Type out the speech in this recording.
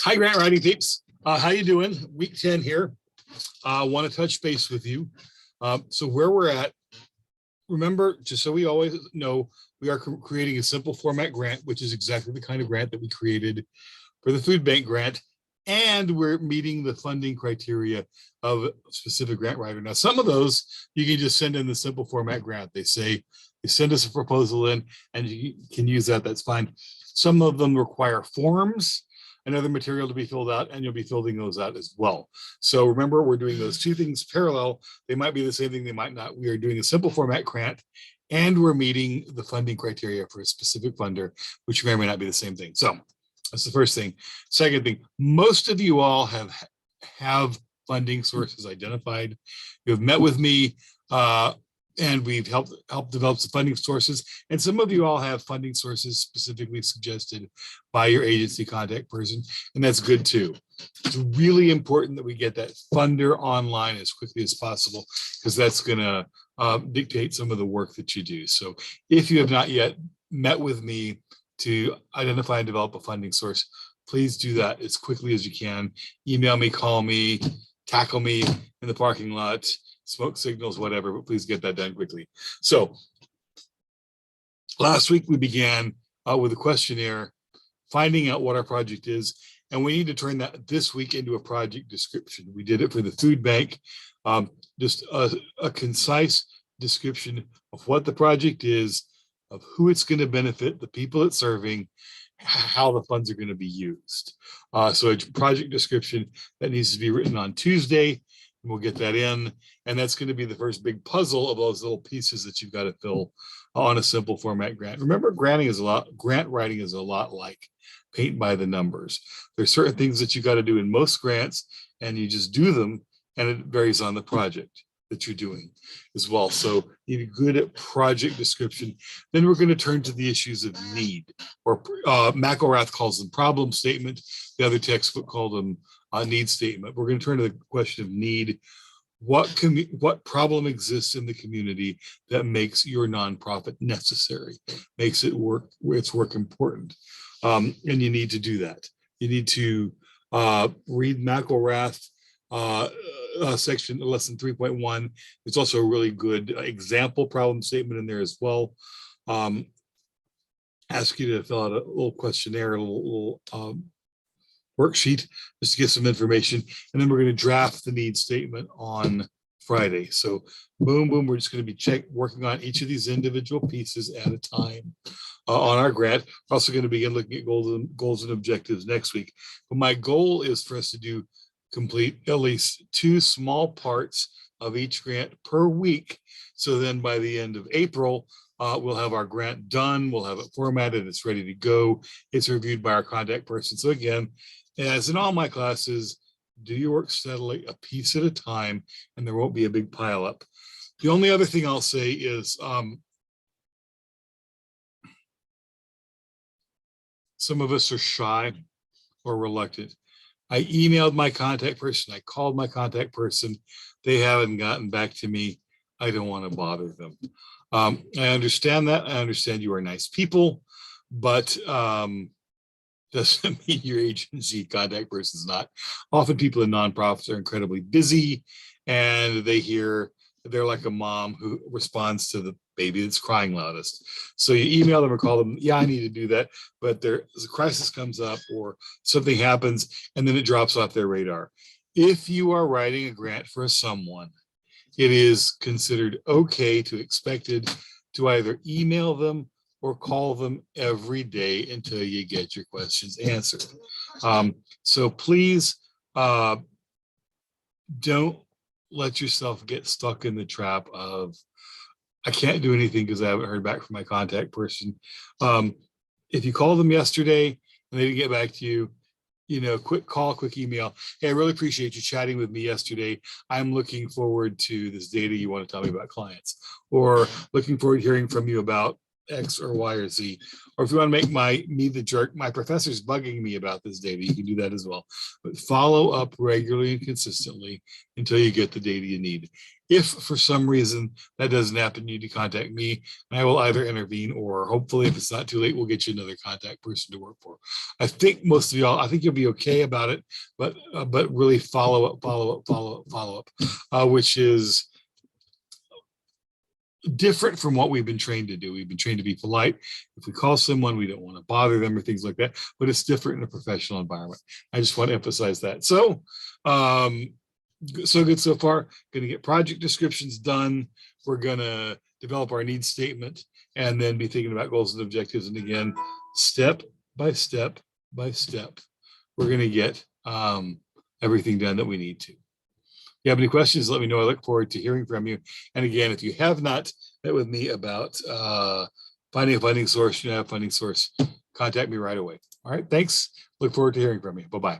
Hi, grant writing peeps. How you doing? Week 10 here. I want to touch base with you. So where we're at, remember, just so we always know, we are creating a simple format grant, which is exactly the kind of grant that we created for the food bank grant. And we're meeting the funding criteria of a specific grant writer. Now, some of those you can just send in the simple format grant. They say, you send us a proposal in and you can use that, that's fine. Some of them require forms and other material to be filled out, and you'll be filling those out as well. So remember, we're doing those two things parallel. They might be the same thing, they might not. We are doing a simple format grant, and we're meeting the funding criteria for a specific funder, which may or may not be the same thing. So that's the first thing. Second thing, most of you all have funding sources identified. You have met with me, and we've helped develop some funding sources. And some of you all have funding sources specifically suggested by your agency contact person, and that's good too. It's really important that we get that funder online as quickly as possible, because that's going to dictate some of the work that you do. So if you have not yet met with me to identify and develop a funding source, please do that as quickly as you can. Email me, call me, tackle me in the parking lot, smoke signals, whatever, but please get that done quickly. So last week we began with a questionnaire, finding out what our project is, and we need to turn that this week into a project description. We did it for the food bank, just a concise description of what the project is, of who it's going to benefit, the people it's serving, how the funds are going to be used. So a project description that needs to be written on Tuesday. We'll get that in, and that's going to be the first big puzzle of those little pieces that you've got to fill on a simple format grant. Remember, grant writing is a lot like paint by the numbers. There's certain things that you got to do in most grants, and you just do them, and it varies on the project that you're doing as well. So you need a good project description. Then we're going to turn to the issues of need, or McElrath calls them problem statement. The other textbook called them need statement. We're going to turn to the question of need. What problem exists in the community that makes your nonprofit necessary, makes its work important, and you need to do that. You need to read McElrath section lesson 3.1. It's also a really good example problem statement in there as well. Ask you to fill out a little questionnaire, a little worksheet just to get some information, and then we're going to draft the need statement on Friday. So boom, boom, we're just going to be working on each of these individual pieces at a time on our grant. We're also going to begin looking at goals and objectives next week. But my goal is for us to complete at least 2 small parts of each grant per week. So then by the end of April, we'll have our grant done, we'll have it formatted, it's ready to go, it's reviewed by our contact person. So again, as in all my classes, do your work steadily, a piece at a time, and there won't be a big pile up. The only other thing I'll say is some of us are shy or reluctant. I emailed my contact person, I called my contact person, they haven't gotten back to me. I don't want to bother them. I understand that. I understand you are nice people, but doesn't mean your agency contact person is not. Often people in nonprofits are incredibly busy, and they're like a mom who responds to the baby that's crying loudest. So you email them or call them, yeah, I need to do that, but there's a crisis comes up or something happens, and then it drops off their radar. If you are writing a grant for someone, it is considered okay to expected to either email them or call them every day until you get your questions answered. So please don't let yourself get stuck in the trap of, I can't do anything because I haven't heard back from my contact person. If you called them yesterday and they didn't get back to you, quick call, quick email. Hey, I really appreciate you chatting with me yesterday. I'm looking forward to this data you want to tell me about clients, or looking forward to hearing from you about X or Y or Z. Or if you want to make me the jerk, my professor's bugging me about this data, you can do that as well. But follow up regularly and consistently until you get the data you need. If for some reason that doesn't happen, you need to contact me, and I will either intervene, or hopefully, if it's not too late, we'll get you another contact person to work for. I think most of y'all, I think you'll be okay about it, but really follow up, which is different from what we've been trained to do. We've been trained to be polite. If we call someone, we don't want to bother them or things like that, but it's different in a professional environment. I just want to emphasize that. So, so good so far. Going to get project descriptions done. We're going to develop our needs statement and then be thinking about goals and objectives. And again, step by step by step, we're going to get everything done that we need to. If you have any questions, let me know. I look forward to hearing from you. And again, if you have not met with me about finding a funding source, contact me right away. All right, thanks. Look forward to hearing from you. Bye-bye.